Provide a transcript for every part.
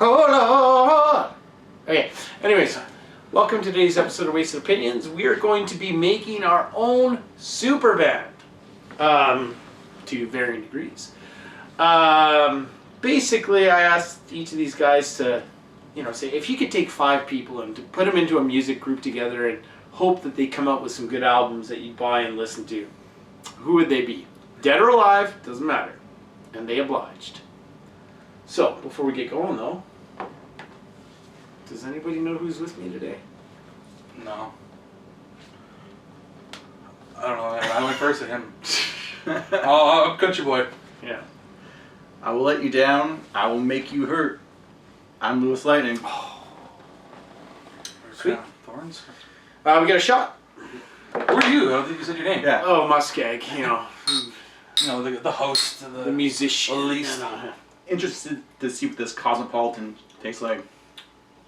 Okay, anyways, welcome to today's episode of Wasted Opinions. We are going to be making our own super band, to varying degrees. Basically, I asked each of these guys to, say if you could take 5 people and to put them into a music group together and hope that they come up with some good albums that you buy and listen to, who would they be? Dead or alive, doesn't matter. And they obliged. So, before we get going though, does anybody know who's with me today? No. I don't know. I went first at him. Oh, CountryBoy. Yeah. I will let you down. I will make you hurt. I'm LewisLightning. Oh. Sweet. Thorns? We got a shot. Who are you? I don't think you said your name. Yeah. Oh, MussKeg, The host. the musician. At least. Interested to see what this Cosmopolitan tastes like.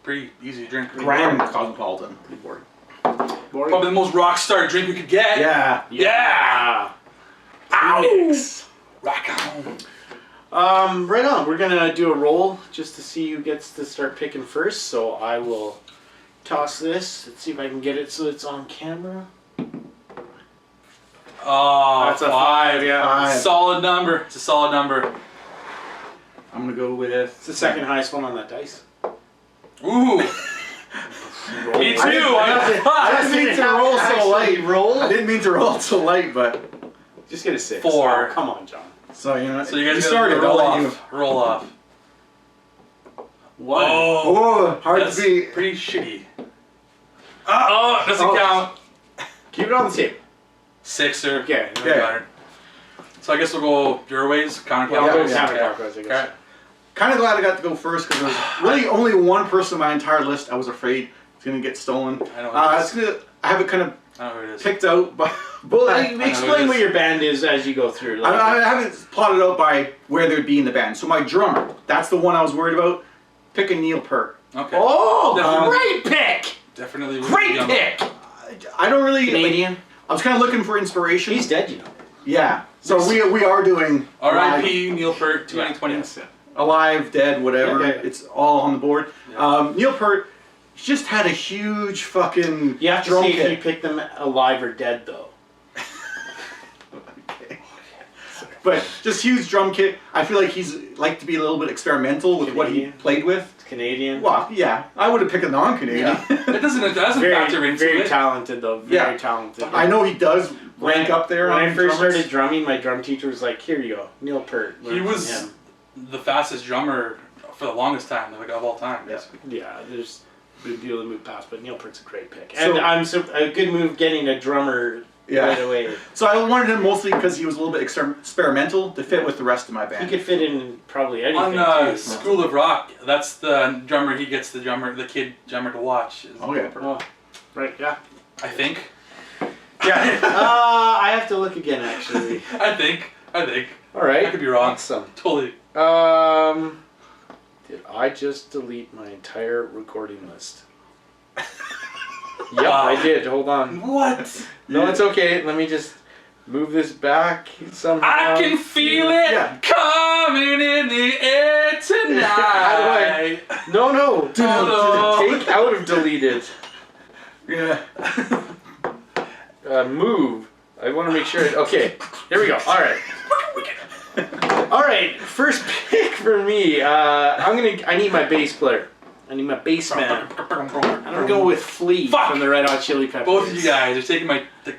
Pretty easy to drink. Grand Cosmopolitan. Pretty boring. Probably the most rock star drink we could get. Yeah. Yeah. Alex. Rock on. Right on. We're gonna do a roll just to see who gets to start picking first. So I will toss this. Let's see if I can get it so it's on camera. Oh, That's a 5. Yeah. 5. Solid number. It's a solid number. I'm gonna go with. It's the second highest one on that dice. Ooh. Me too. I didn't mean to roll so light. Roll. I didn't mean to roll so light, but Just get a 6. 4. Oh, come on, John. so So you guys started. roll I'll let you. off. Roll off. 1. Oh, hard That's to beat. pretty shitty. Oh, doesn't count. Keep it on the table. 6er. Okay. No matter. So I guess we'll go your ways, counterclockwise. Yeah, I'll go Yeah. counterclockwise, I guess. Okay. Kind of glad I got to go first because there was really only one person on my entire list I was afraid was gonna get stolen. I know what it is. I have it kind of I know who it is. picked out, but Well, know explain it what is. your band is as you go through. Like, I haven't plotted out by where they'd be in the band. So my drummer, that's the one I was worried about. Pick a Neil Peart. Okay. oh, Definitely. great pick! Definitely. Great pick! I don't really. Canadian. I was kind of looking for inspiration. He's dead, you know. Yeah. So we are doing R.I.P. Neil Peart, 2020. Yes. alive, dead, whatever. Okay. It's all on the board. Yeah. Neil Peart just had a huge fucking You have to drum see kit. if you pick them alive or dead, though. Okay. But just huge drum kit. I feel like he's like to be a little bit experimental with what he Canadian. played with. It's Canadian. Well, yeah, I would have picked a non-Canadian. Yeah. It doesn't factor into very it. talented, though. Very Yeah. talented. I know he does rank up there. When on I first drummers. started drumming, my drum teacher was like, "Here you go, Neil Peart." He Learn from was him. the fastest drummer for the longest time, like of all time. Yeah. Basically. Yeah, there's a big deal to move past, but Neil Peart's a great pick. So- And a good move getting a drummer Yeah. right away. So I wanted him mostly because he was a little bit experimental to fit with the rest of my He band. could fit in probably anything On too. School of Rock, that's the drummer. He gets the kid drummer to watch. is Oh, yeah. Neil Peart. Oh, right, yeah. I think. Yeah. I have to look again, actually. I think. All right. I could be wrong. Awesome. Totally. Did I just delete my entire recording list? Yep, Wow. I did. Hold on. What? No, it's okay. Let me just move this back somehow. I can feel it Yeah. coming in the air tonight. No. Hello. Take out of deleted. Yeah. Move. I want to make sure. Okay. Here we go. All right. All right. First pick for me. I need my bass player. I need my bass man. I'm gonna go with Flea Fuck. from the Red Hot Chili Peppers. Both of you guys are taking the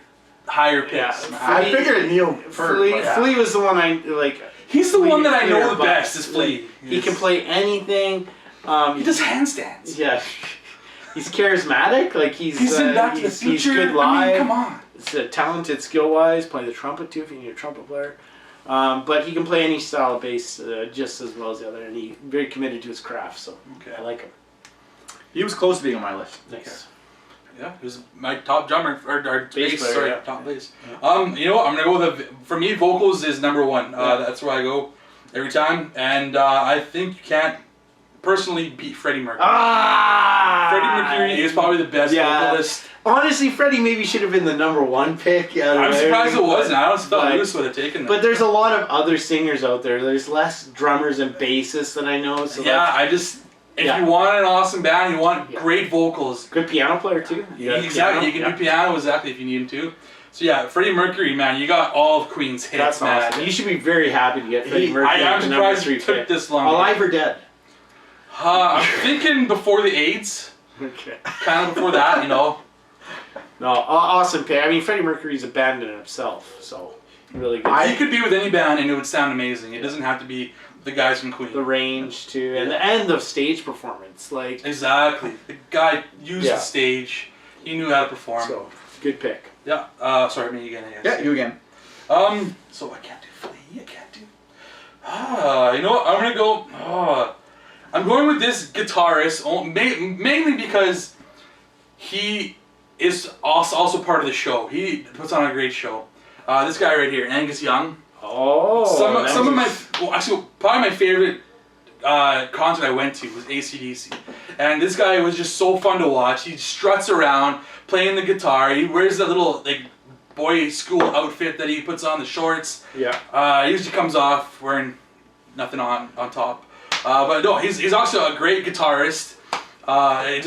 higher picks. Yeah. I figured Neil Peart. Flea, but yeah. Flea was the one I like. He's the Flea one that I know clear, the but, best is Flea. like, he can play anything. He does handstands. Yeah. He's charismatic. Like he's in Back to the he's Future. good live. I mean, come on. He's talented skill-wise. Play the trumpet too if you need a trumpet player. But he can play any style of bass just as well as the other, and he's very committed to his craft. So Okay. I like him. He was close to being on my list. Nice. Yeah, he was my top drummer or bass player, sorry, yeah. top bass. You know what? I'm gonna go with for me. Vocals is number one. That's where I go every time, and I think you can't personally beat Freddie Mercury. Freddie Mercury is probably the best vocalist. Honestly, Freddie maybe should have been the #1 pick. I'm surprised it wasn't. I honestly thought but- Lewis would have taken that. But there's a lot of other singers out there. There's less drummers and bassists that I know. So yeah, I just If you want an awesome band, you want great vocals. Good piano player too. Exactly. You can do piano exactly if you need him to. So yeah, Freddie Mercury, man, you got all of Queen's hits, That's man. awesome. You should be very happy to get Freddie Mercury. I am surprised it took this long. Alive or dead? I'm thinking before the AIDS. Okay. Kind of before that, you know. No, awesome pick. I mean, Freddie Mercury's a band in himself, so really good. He could be with any band and it would sound amazing. It doesn't have to be the guys from Queen. The range too, and the stage performance, like exactly. The guy used the stage. He knew how to perform. So good pick. Yeah. Sorry, me again. Yeah, you again. So I can't do Flea. I can't do. You know what? I'm gonna go. I'm going with this guitarist mainly because he is also part of the show. He puts on a great show. This guy right here, Angus Young. Oh. Some of my actually probably my favorite concert I went to was AC/DC, and this guy was just so fun to watch. He struts around playing the guitar. He wears that little like boy school outfit that he puts on, the shorts. Yeah. He usually comes off wearing nothing on top. But no, he's also a great guitarist. I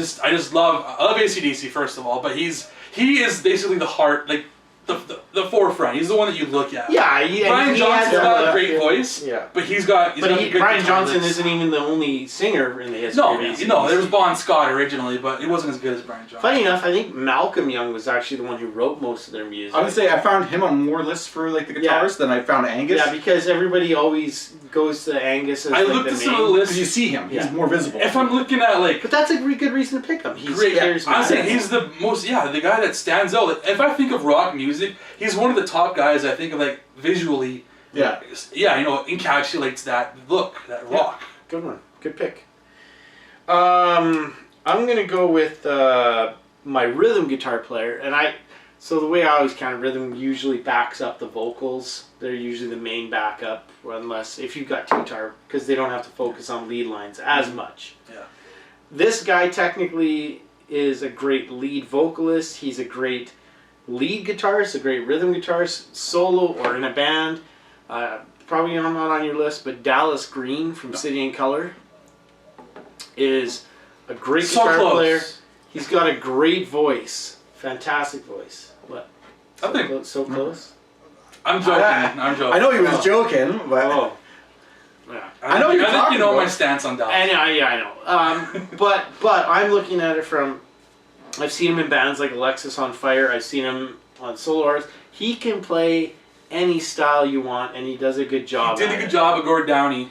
love AC/DC first of all, but he is basically the heart, like the forefront. He's the one that you look at. Yeah, Brian Johnson's got a great voice. Yeah, but he's got a good Brian guitar Johnson list. isn't even the only singer in the history of AC/DC. No, there was Bon Scott originally, but it wasn't as good as Brian Johnson. Funny enough, I think Malcolm Young was actually the one who wrote most of their music. I would say I found him on more lists for like the guitarist than I found Angus. Yeah, because everybody always goes to Angus as I like looked the at main. some of the lists. Because you see him, he's more visible. If I'm looking at like, But that's a really good reason to pick him. He's great. charismatic. I'm saying he's the most, the guy that stands out. Like, if I think of rock music, he's one of the top guys I think of, like, visually. Yeah. Yeah, encapsulates that look, that rock. Good one. Good pick. I'm gonna go with my rhythm guitar player, and so the way I always count rhythm usually backs up the vocals. They're usually the main backup, unless if you've got two guitar, because they don't have to focus on lead lines as much. Yeah. This guy technically is a great lead vocalist. He's a great lead guitarist, a great rhythm guitarist, solo or in a band. Probably not on your list, but Dallas Green from City and Colour is a great guitar player. He's got a great voice, fantastic voice. What? So close. I'm joking. I'm joking. I know he was joking, but yeah. I know you're I think talking you know about. my stance on Dallas. I know. But I'm looking at it from. I've seen him in bands like Alexis on Fire. I've seen him on solo artists. He can play any style you want, and he does a good job. He did a good job of Gord Downey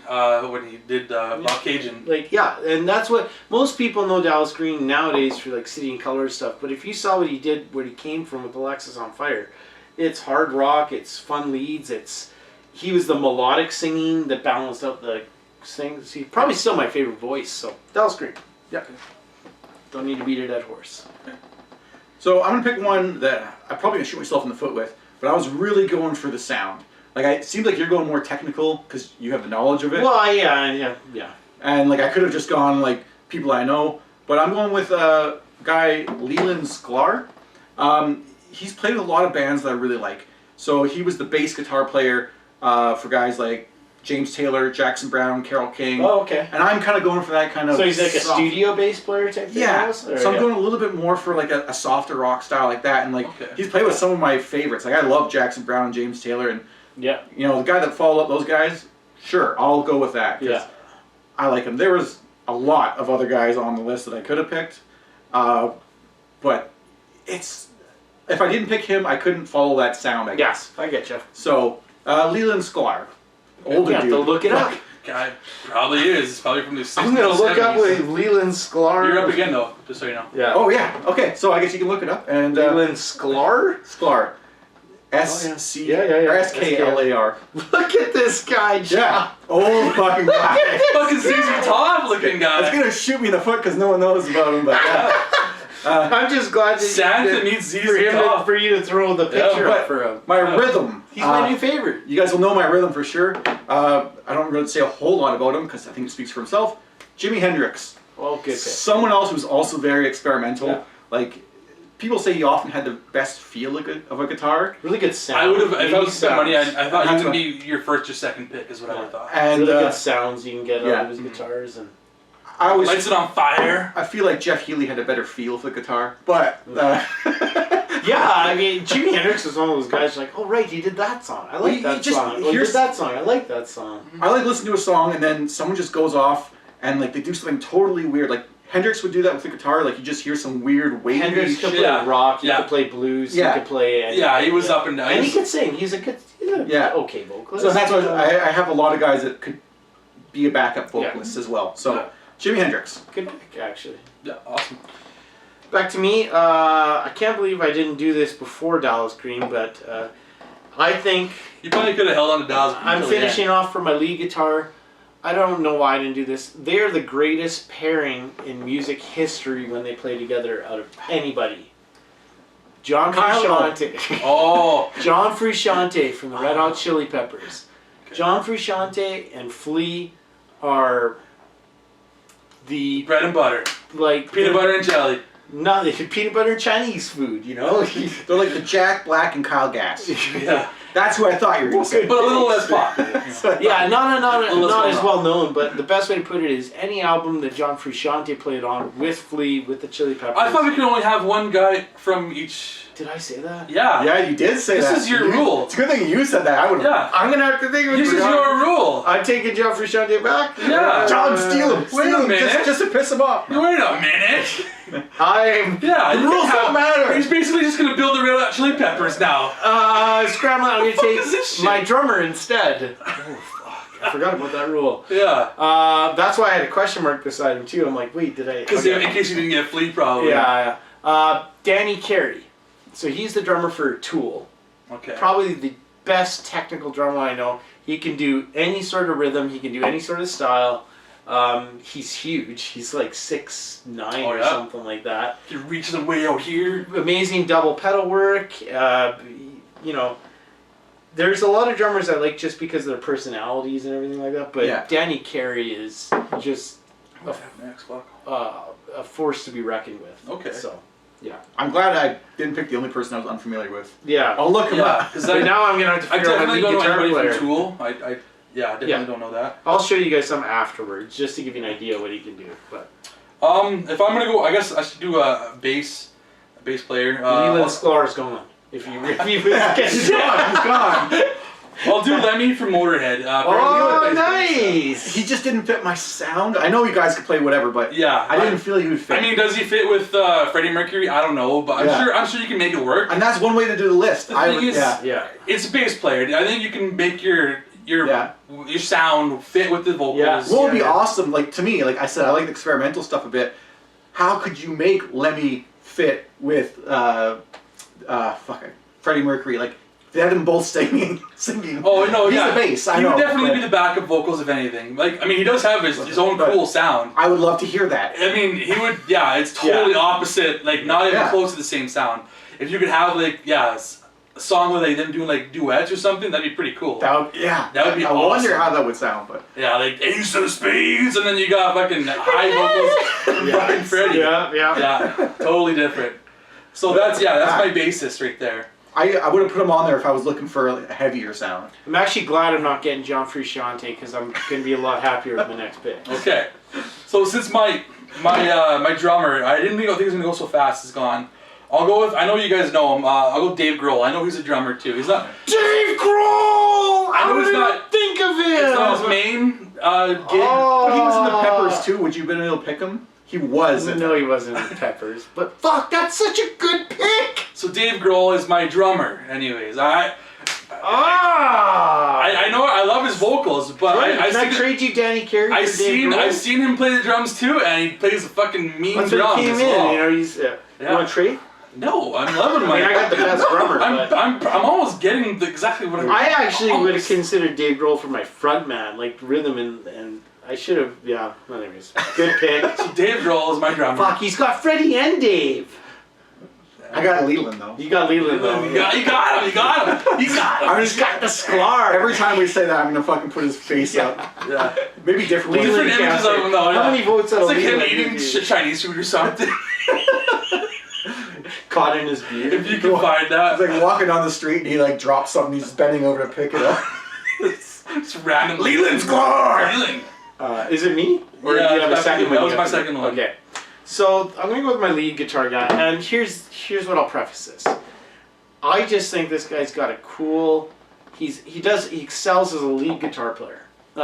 when he did Bob Cajun. And that's what most people know Dallas Green nowadays for like City and Colour stuff. But if you saw what he did, where he came from with Alexis on Fire, it's hard rock. It's fun leads. He was the melodic singing that balanced out the sings. He's probably still my favorite voice. So Dallas Green. Yeah. Don't need to beat a dead horse. So I'm gonna pick one that I'm probably gonna shoot myself in the foot with, but I was really going for the sound. Like it seems like you're going more technical because you have the knowledge of it. Well, yeah. And like I could have just gone like people I know, but I'm going with a guy LELAND SKLAR. He's played in a lot of bands that I really like. So he was the bass guitar player for guys like James Taylor, Jackson Browne, Carole King. Oh, okay. And I'm kind of going for that kind of. So he's like soft, a studio bass player type thing? Yeah. Almost, So I'm going a little bit more for like a softer rock style like that, and like he's played with some of my favorites. Like I love Jackson Browne and James Taylor, and yeah, the guy that followed up those guys. Sure, I'll go with that. Yeah. I like him. There was a lot of other guys on the list that I could have picked, but if I didn't pick him, I couldn't follow that sound. I guess. I get you. So LELAND SKLAR. Older You have dude. to look it up. Guy probably is. It's probably from the 60s. I'm gonna look up 70s. with LELAND SKLAR. You're up again though, just so you know. Yeah. Oh yeah. Okay. So I guess you can look it up and LELAND SKLAR. SKLAR. Yeah. Or SKLAR. Look at this guy, John. Yeah. Old fucking guy. Fucking ZZ Top looking guy. It's gonna shoot me in the foot because no one knows about him, but yeah. I'm just glad that Santa meets ZZ Top. for you to throw the picture up for him. My rhythm. He's my new favorite. You guys will know my rhythm for sure. I don't really say a whole lot about him because I think it speaks for himself. Jimi Hendrix. Oh, good pick. Someone else who's also very experimental. Yeah. Like, people say he often had the best feel of a guitar. Really good sound. I would have, if I was spending money, I thought That's he would what- be your first or second pick is what I would have thought. And really good sounds you can get out yeah. of his guitars. And I always Lights it on fire. I feel like Jeff Healey had a better feel for the guitar, but Yeah, I mean, Jimi Hendrix was one of those guys like, oh right, he did that song. I like that song. Oh, he did that song. I like that song. I like listening to a song and then someone just goes off and like they do something totally weird. Like Hendrix would do that with the guitar. Like you just hear some weird wavy Hendrix could play Yeah. rock. He Yeah. could play blues. Yeah. He could play. Yeah, he was up and down. And he could sing. He's a Yeah. okay vocalist. So that's why I have a lot of guys that could be a backup vocalist as well. So Yeah. Jimi Hendrix. Good pick, actually. Yeah, awesome. Back to me. I can't believe I didn't do this before Dallas Green, but I think You probably could have held on to Dallas. I'm finishing off for my lead guitar. I don't know why I didn't do this. They're the greatest pairing in music history when they play together out of anybody. John Frusciante. Oh. John Frusciante from the Red Hot Chili Peppers. John Frusciante and Flea are the Bread and butter. like Peanut butter and jelly. No, peanut butter and Chinese food. You know. They're like the Jack Black and Kyle Gass. Yeah. That's who I thought you were going to say. But a little less popular. Yeah, not well as known. well known, but the best way to put it is any album that John Frusciante played on with Flea, with the Chili Peppers. I thought we could only have one guy from each. Did I say that? Yeah. Yeah, you did say that. This is your rule. It's a good thing you said that. I would. Yeah. I'm gonna have to think of This is your rule. I'm taking John Frusciante back. Yeah. John, steal him. Wait a minute. Just to piss him off. Wait a minute. I'm. Yeah. The you rules can don't matter. He's basically just gonna build the Red Hot Chili Peppers now. Scrambling. I'm gonna fuck is this take shit? my drummer instead. Oh fuck! I forgot about that rule. Yeah. That's why I had a question mark beside him too. I'm like, wait, did I? Because in case you didn't get Flea, probably. Yeah. Danny Carey. So he's the drummer for Tool. Okay. Probably the best technical drummer I know. He can do any sort of rhythm. He can do any sort of style. He's huge. He's like 6'9" or something like that. You reach the way out here. Amazing double pedal work. You know, there's a lot of drummers I like just because of their personalities and everything like that. But Yeah. Danny Carey is just Next fuck. a force to be reckoned with. Okay. So, yeah. I'm glad I didn't pick the only person I was unfamiliar with. Yeah. I'll look him Yeah, up. because But now I'm gonna have to I figure out my definitely lead don't know guitar anybody player. from Tool. I definitely don't know that. I'll show you guys some afterwards, just to give you an idea what he can do. But If I'm gonna go, I guess I should do a bass player. Leland SKLAR is gone. If you He's gone. He's gone. I'll do Lemmy from Motorhead. Oh, nice! He just didn't fit my sound. I know you guys could play whatever, but Yeah, I didn't feel he would fit. I mean, does he fit with Freddie Mercury? I don't know, but I'm sure you can make it work. and that's one way to do the list. The thing is, Yeah. it's a bass player. I think you can make your Yeah. sound fit with the vocals. Yeah. what would be Yeah. awesome, like to me, like I said, I like the experimental stuff a bit. How could you make Lemmy fit with Freddie Mercury? Like they had them both singing. Oh no, He's yeah. the bass. I he know. would definitely but be the backup vocals if anything. Like I mean, he does have his own But- cool sound. I would love to hear that. I mean, he would. Yeah, it's totally opposite. Like not even Yeah. close to the same sound. If you could have like a song where they them doing like duets or something, that'd be pretty cool. That would be I wonder awesome. how that would sound, but Yeah, like Ace of Spades, and then you got fucking high vocals. Yeah. Fucking Freddie. Yeah. Yeah, totally different. So that's my bassist right there. I would have put him on there if I was looking for a heavier sound. I'm actually glad I'm not getting John Frusciante because I'm gonna be a lot happier with my next pick. Okay, so since my drummer, I didn't think it was gonna go so fast, is gone. I'll go with, I know you guys know him. I'll go Dave Grohl. I know he's a drummer too. He's not. Dave Grohl! I know How it's did I not- not think of him? It's not his main gig. But he was in the Peppers too. Would you have been able to pick him? He was. No, he wasn't in the Peppers. But fuck, that's such a good pick! So Dave Grohl is my drummer. Anyways, I know I love his vocals, but Can I trade you Danny Carey for Dave Grohl? I've seen him play the drums too, and he plays a fucking mean That's drum when he came as in, well. you know, he's... You want to trade? No, I'm loving I my. mean, I got the best drummer, but... I'm almost getting exactly what I'm. I actually would have almost. considered Dave Grohl for my front man, like rhythm and I should have, yeah, anyways. Good pick. So Dave Grohl is my drummer. Fuck, he's got Freddie and Dave. I got Leland though. You got Leland though. You got him. You got him. I'm just got the SKLAR. Every time we say that, I'm gonna fucking put his face up. Yeah. Maybe different. Leland Different images Cafe. of him though. How many votes out It's of like him Leland eating did you- Chinese food or something. Caught in his beard. If you can find that. He's like walking down the street and he like drops something. He's bending over to pick it up. It's random. Leland's SKLAR! Leland. Is it me? Or do you have a second one? That was my second one. Okay. So I'm gonna go with my lead guitar guy, and here's what I'll preface this. I just think this guy's got a cool. He excels as a lead guitar player.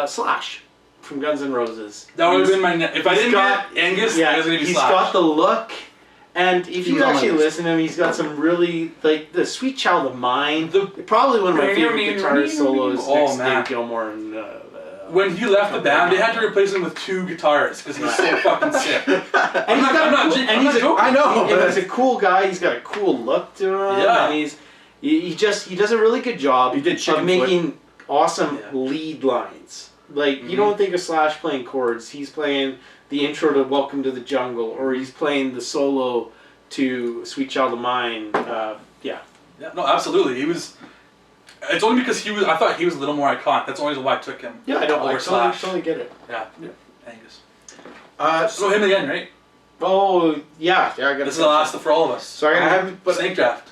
Slash from Guns N' Roses. That would have been my. If I didn't get Angus, yeah, it was gonna be he's Slash. got the look, and if you actually listen to him, he's got some really like the "Sweet Child of Mine." Probably one of my favorite guitar solos next to Dave Gilmour and. When he left the band, they had to replace him with 2 guitarists because he's so fucking sick. I'm not joking. I know. And he's a cool guy. He's got a cool look to him. Yeah. And he does a really good job of making awesome lead lines. Like you don't think of Slash playing chords. He's playing the intro to Welcome to the Jungle, or he's playing the solo to Sweet Child of Mine. Yeah, no, absolutely. He was. It's only because I thought he was a little more iconic. That's only why I took him. Yeah, I don't. Over I Slash. totally get it. Yeah. Angus. So him again, right? Oh yeah. I got. This is the last for all of us. Sorry, I haven't. But Snake Draft.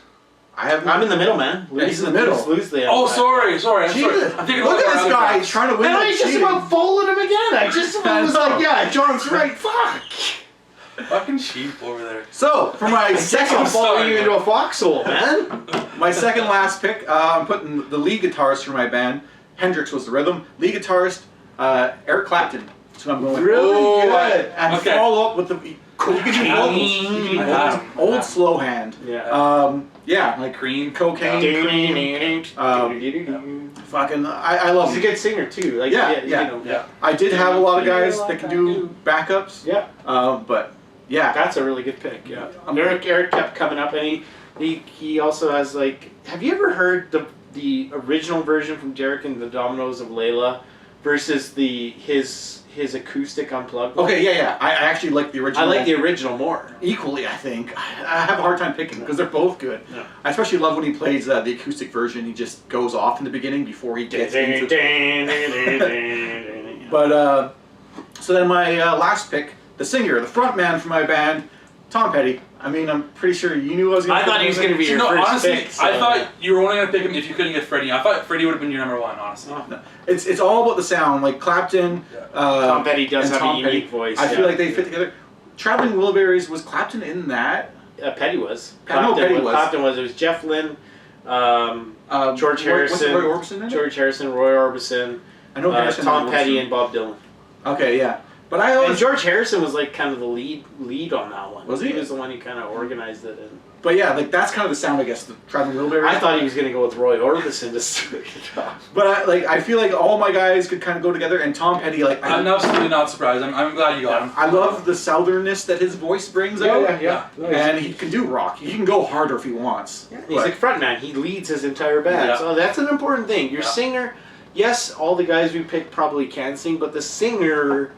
I'm in the middle, man. He's in the middle. Oh, sorry. I'm sorry. I'm thinking look at this guy. He's trying to win. And I just about folded him again. I just was like, yeah, John's right. Fuck. Fucking sheep over there. So for my second, I'm following you into a foxhole, man. my second last pick, I'm putting the lead guitarist for my band. Hendrix was the rhythm. Lead guitarist, Eric Clapton. That's who I'm going with. Really good. And follow up with the. You can do vocals. You can do vocals. Old slow hand. Yeah. Yeah, like Cream. Cocaine. Fucking, I love him. He's a good singer too. Like, Yeah. I did have a lot of guys that can do backups. Yeah. But yeah, that's a really good pick. Yeah. Eric kept coming up, and he also has like. Have you ever heard the original version from Derek and the Dominoes of Layla versus his acoustic unplugged? Okay, yeah. I actually like the original. I like the original more. Equally, I think. I have a hard time picking because they're both good. Yeah. I especially love when he plays the acoustic version. He just goes off in the beginning before he gets into it. But, so then my last pick, the singer, the front man for my band, Tom Petty. I mean, I'm pretty sure you knew I was going to I thought he was going to be your first honestly, pick. So. I thought you were only going to pick him if you couldn't get Freddie. I thought Freddie would have been your number 1, honestly. No, it's all about the sound. Like Clapton, Tom Petty does have Tom a unique Petty. voice. I feel like they fit together. Traveling Wilburys, was Clapton in that? Petty was. Petty was. Clapton was. It was Jeff Lynne, George Harrison, Roy Orbison in it? George Harrison, Roy Orbison, I know Harrison Tom and Petty, Orbison. and Bob Dylan. Okay, yeah. But And George Harrison was like kind of the lead on that one. Was he? He was the one who kind of organized it. But yeah, like that's kind of the sound, I guess, the Traveling Wilburys. I thought he was going to go with Roy Orbison to start it off. But I feel like all my guys could kind of go together, and Tom Petty, like I'm absolutely not surprised. I'm glad you got him. I love the southernness that his voice brings out. Yeah. And he can do rock. He can go harder if he wants. Yeah, he's like frontman. He leads his entire band. Yeah. So that's an important thing. Your singer, yes, all the guys we picked probably can sing, but the singer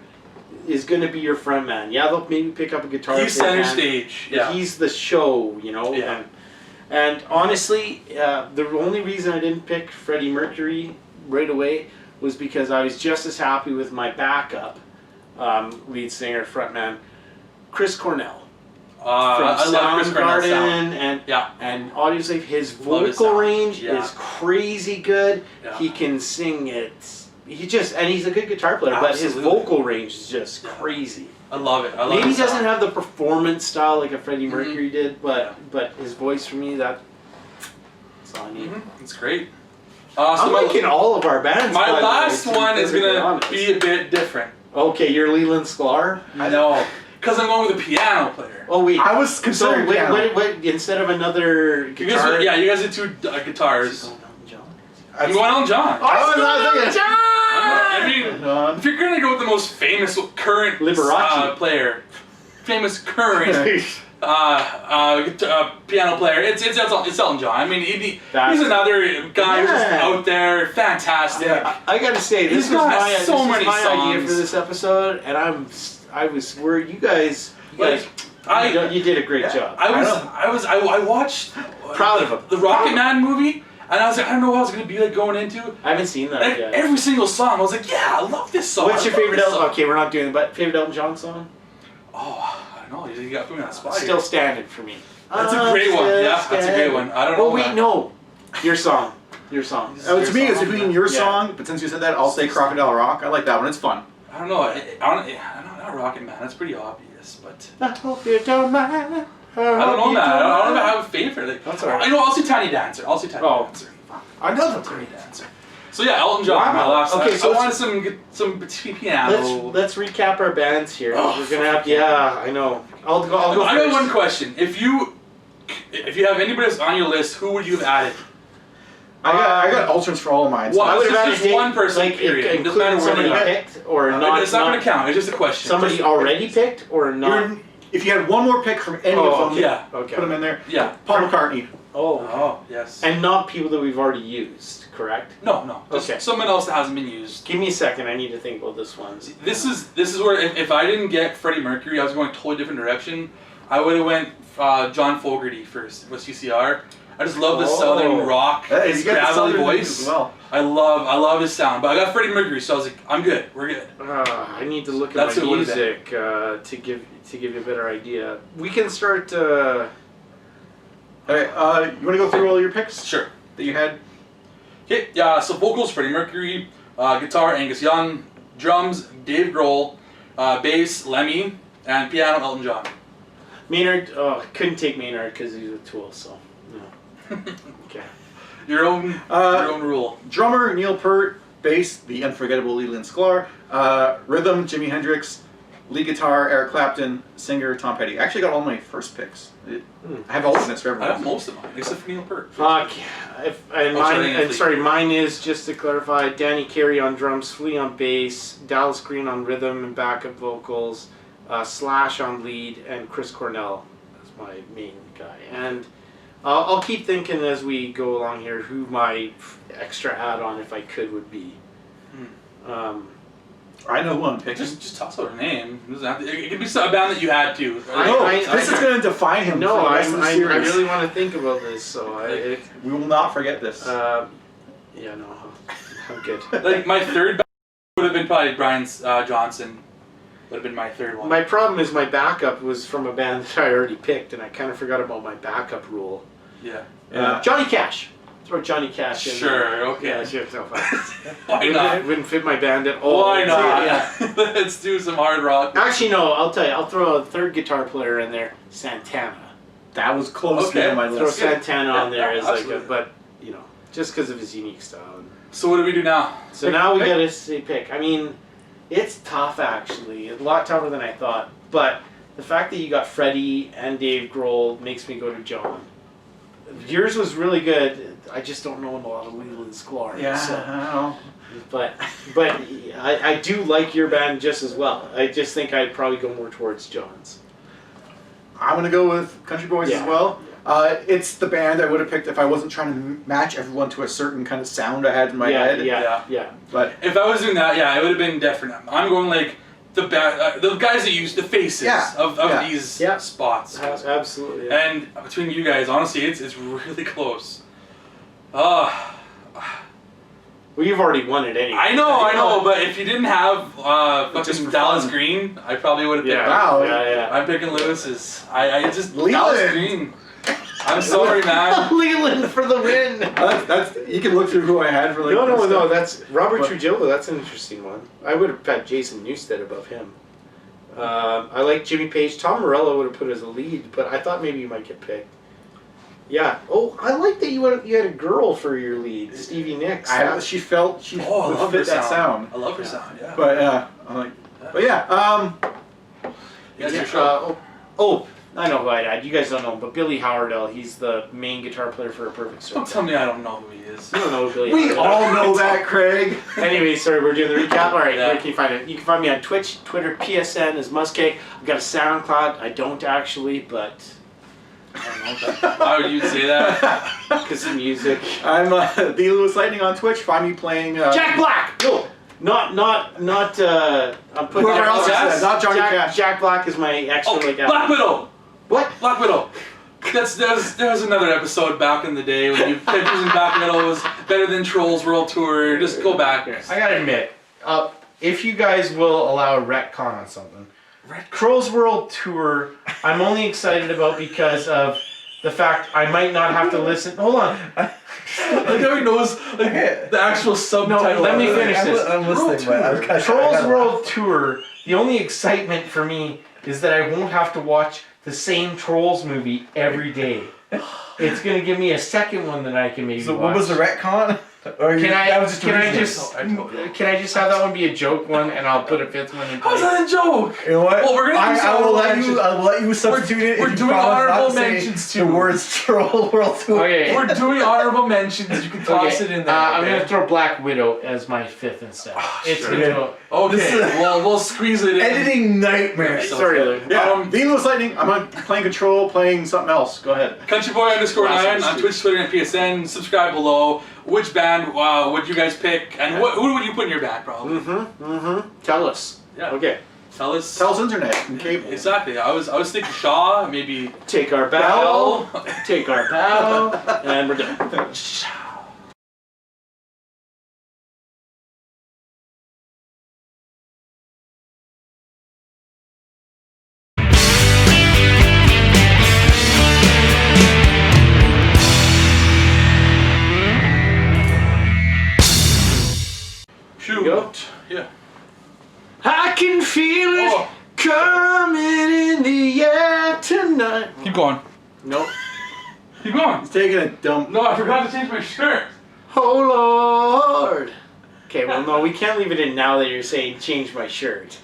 is going to be your frontman. Yeah, they'll maybe pick up a guitar. He's center stage. But he's the show, you know. Yeah. And honestly, the only reason I didn't pick Freddie Mercury right away was because I was just as happy with my backup lead singer, frontman, Chris Cornell. From I love Chris Cornell's sound. And Audioslave, his Love his vocal sound. range Yeah. is crazy good. Yeah. He can sing it. And he's a good guitar player, but his Absolutely. vocal range is just crazy. I love it. Maybe he his doesn't sound. have the performance style like a Freddie Mercury did, but his voice for me, that's all I need. It's great. I'm liking all of our bands. My by the way, last to be one is perfectly gonna honest. be a bit different. Okay, you're Leland Sklar. I know, because I'm going with a piano player. Oh wait, I was considering piano. Wait, instead of another guitar. You guys did 2 guitars. I'm That's- going on John. I mean, if you're gonna go with the most famous current Liberace. player, famous current piano player, it's Elton John. I mean, he's another guy who's just out there, fantastic. I gotta say, this He's was got my, so many idea songs. for this episode, and I was worried. You guys, you did a great job. I watched Proud of him. the Rocket Man movie, and I was like, I don't know what I was gonna be like going into. I haven't seen that Like, yet. every single song, I was like, yeah, I love this song. What's your I love favorite this Elton? song. Okay, we're not doing it, but favorite Elton John song? Oh, I don't know. You got to put me on the spot. Still Standing for me. That's a great one. Yeah, that's a great one. I don't know. Oh wait, no. Your song. Your song. To me, it's between your song, but since you said that, I'll say Crocodile Rock. I like that one. It's fun. I don't know. I don't know. Not Rockin' Man. That's pretty obvious, but. I hope you don't mind. I don't know, man. I don't know if I have a favorite. Like, that's alright. I know. I'll say Tiny Dancer. Dancer. Another Tiny Dancer. So yeah, Elton John. Wow. My last. Okay, so I wanted some piano. Let's recap our bands here. Oh, we're gonna have. Yeah, I know. I'll go. I got first. one question. If you have anybody else on your list, who would you have added? I got alternates for all of mine. So Well, I would it's have just added one person. like Period. Doesn't matter including where somebody they are. picked or not. It's not going to count. It's just a question. Somebody already picked or not. If you had one more pick from any of them, yeah. Okay. put them in there. Yeah. Paul McCartney. Oh, yes. And not people that we've already used, correct? No. Just Okay. someone else that hasn't been used. Give me a second. I need to think about this one. This is where if I didn't get Freddie Mercury, I was going a totally different direction. I would have went John Fogerty first with CCR. I just love the southern rock, his gravelly voice. As well. I love his sound. But I got Freddie Mercury, so I was like, I'm good. We're good. I need to look at That's my who it would've music to give you a better idea. We can start. Okay, you want to go through all your picks Sure. that you had? Okay. Yeah. So vocals, Freddie Mercury. Guitar, Angus Young. Drums, Dave Grohl. Bass, Lemmy. And piano, Elton John. Maynard. Couldn't take Maynard because he's a Tool. So no. Okay. Your own rule. Drummer, Neil Peart. Bass, the unforgettable Leland Sklar. Rhythm, Jimi Hendrix. Lead guitar, Eric Clapton. Singer, Tom Petty. I actually got all my first picks. I have alternates for I everyone. have most of mine, except for Neil Peart. Fuck. Mine is just to clarify: Danny Carey on drums, Flea on bass, Dallas Green on rhythm and backup vocals, Slash on lead, and Chris Cornell as my main guy. And I'll keep thinking as we go along here who my extra add-on, if I could, would be. I know who I'm picking. Just toss out her name. It doesn't have to, it could be a band that you had to. This is going to define him. No, for the rest of the I series. really want to think about this, so We will not forget this. yeah, no, I'm good. Like my third band would have been probably Brian Johnson. Would have been my third one. My problem is my backup was from a band that I already picked, and I kind of forgot about my backup rule. Yeah. Johnny Cash. Throw Johnny Cash in. Sure, okay. Yeah, sure, no, Why not? It wouldn't fit my band at all. Why not? Yeah. Let's do some hard rock. Actually, no, I'll tell you. I'll throw a third guitar player in there, Santana. That was close Okay. to my Throw list. Santana on there as like absolutely. but you know, just because of his unique style. So what do we do now? So now we gotta say pick. I mean, it's tough actually. A lot tougher than I thought. But the fact that you got Freddie and Dave Grohl makes me go to John. Yours was really good. I just don't know a lot of Leland Sklar. Yeah, So. I know. But I do like your band just as well. I just think I'd probably go more towards John's. I'm going to go with Country Boys as well. It's the band I would have picked if I wasn't trying to match everyone to a certain kind of sound I had in my head. Yeah. But If I was doing that, yeah, it would have been different. I'm going like the guys that use the faces of these spots. Absolutely. Yeah. And between you guys, honestly, it's really close. Well, you've already won it anyway. I know, but if you didn't have Just fucking for Dallas fun. Green, I probably would have picked. Wow. Yeah. I'm picking Lewis's. I just Leland. Dallas Green. I'm sorry, man. Leland for the win. that's you can look through who I had for like. this No. stuff. That's Robert Trujillo. That's an interesting one. I would have had Jason Newsted above him. I like Jimmy Page. Tom Morello would have put as a lead, but I thought maybe you might get picked. Yeah. Oh, I like that you had a girl for your lead, Stevie Nicks. She felt she I love fit her that sound. I love her sound. Yeah. But I'm like, but yeah. It's your show. I know who I'd add. You guys don't know him, but Billy Howardell. He's the main guitar player for A Perfect Circle. Don't tell me I don't know who he is. You don't know who Billy We Howardell. all know that, Craig. Anyway, sorry, we're doing the recap. All right, Yeah. where can you find it? You can find me on Twitch, Twitter, PSN is MussKeg. I've got a SoundCloud. I don't actually, but I don't know. Why would you say that? because of music. I'm the LewisLightning on Twitch. Find me playing. Jack Black. No, not. I'm putting Whoever else Jack- is not Johnny Jack, Cash. Jack Black is my extra like. Black Widow. What? Black Widow. There was another episode back in the day when you kept using Black Widow was better than Trolls World Tour. Just go back. I gotta admit, if you guys will allow a retcon on something, Trolls World Tour, I'm only excited about because of the fact I might not have to listen. Hold on. Like how he knows like the actual subtitle. let me finish this. I'm listening, but Trolls World Tour. The only excitement for me is that I won't have to watch the same Trolls movie every day. It's gonna give me a second one that I can maybe So watch. what was the retcon? Or Can I that was can I reason. just have that one be a joke one and I'll put a fifth one in How's place? that a joke? You know what? Well, we're gonna do I will let mentions. you. I will let you substitute it. We're if you doing promise not honorable to say mentions the too. words Troll World Tour. Okay. We're doing honorable mentions. You can toss it in there. I'm okay? gonna throw Black Widow as my fifth instead. It's sure. gonna go. Okay, This is- well, we'll squeeze it in. Editing nightmare. Sorry, Lou. Yeah, being LewisLightning, I'm playing Control, playing something else. Go ahead. CountryBoy_9 on Twitch, Twitter, and PSN. Subscribe below. Which band would you guys pick? And who would you put in your band, probably? Tell us. Yeah. Okay. Tell us. Tel's internet and cable. Exactly. I was thinking Shaw, maybe. Take our bow. Take our bow. And we're done. Shoot. Go. Yeah. I can feel it Oh. coming in the air tonight. Keep going. Nope. Keep going. He's taking a dump. No, I forgot to change my shirt. Oh Lord. Okay, well no, we can't leave it in now that you're saying change my shirt.